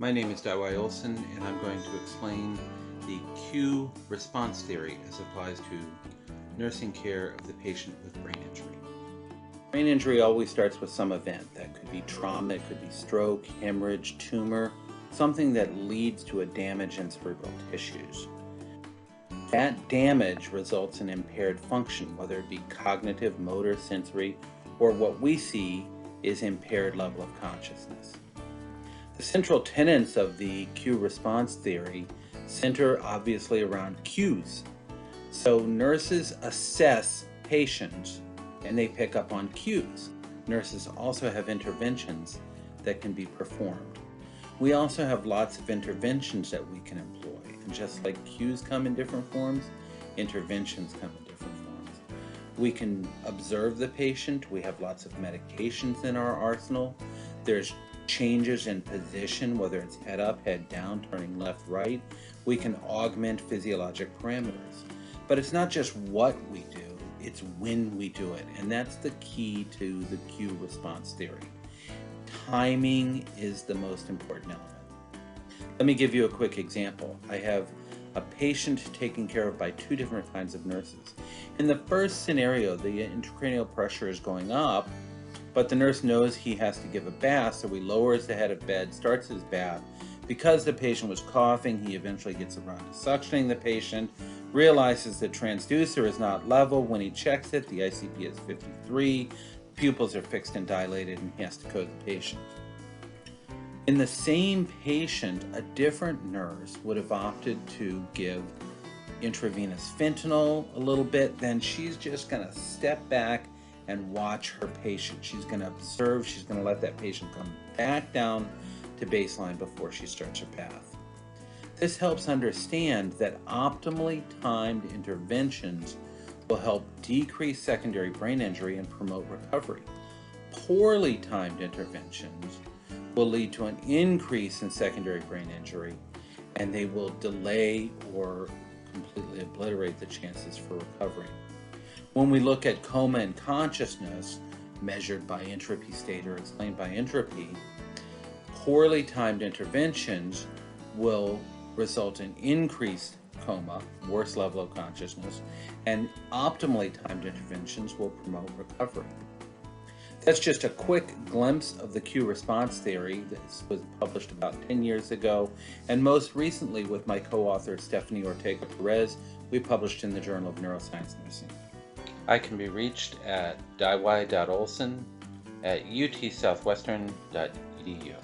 My name is DaiWai Olson, and I'm going to explain the Q response theory as applies to nursing care of the patient with brain injury. Brain injury always starts with some event. That could be trauma, it could be stroke, hemorrhage, tumor, something that leads to a damage in cerebral tissues. That damage results in impaired function, whether it be cognitive, motor, sensory, or what we see is impaired level of consciousness. The central tenets of the Q response theory center obviously around cues. So nurses assess patients and they pick up on cues. Nurses also have interventions that can be performed. We also have lots of interventions that we can employ. And just like cues come in different forms, interventions come in different forms. We can observe the patient. We have lots of medications in our arsenal. There's changes in position, whether it's head up, head down, turning left, right. We can augment physiologic parameters. But it's not just what we do, it's when we do it. And that's the key to the Q response theory. Timing is the most important element. Let me give you a quick example. I have a patient taken care of by two different kinds of nurses. In the first scenario, the intracranial pressure is going up, but the nurse knows he has to give a bath, so he lowers the head of bed, starts his bath. Because the patient was coughing, he eventually gets around to suctioning the patient, realizes the transducer is not level. When he checks it, the ICP is 53, pupils are fixed and dilated, and he has to code the patient. In the same patient, a different nurse would have opted to give intravenous fentanyl a little bit, then she's just going to step back and watch her patient. She's going to observe, she's going to let that patient come back down to baseline before she starts her bath. This helps understand that optimally timed interventions will help decrease secondary brain injury and promote recovery. Poorly timed interventions will lead to an increase in secondary brain injury, and they will delay or completely obliterate the chances for recovery. When we look at coma and consciousness, measured by entropy state or explained by entropy, poorly timed interventions will result in increased coma, worse level of consciousness, and optimally timed interventions will promote recovery. That's just a quick glimpse of the Q response theory. This was published about 10 years ago, and most recently with my co-author Stephanie Ortega-Perez, we published in the Journal of Neuroscience Nursing. I can be reached at daiwai.olson@utsouthwestern.edu.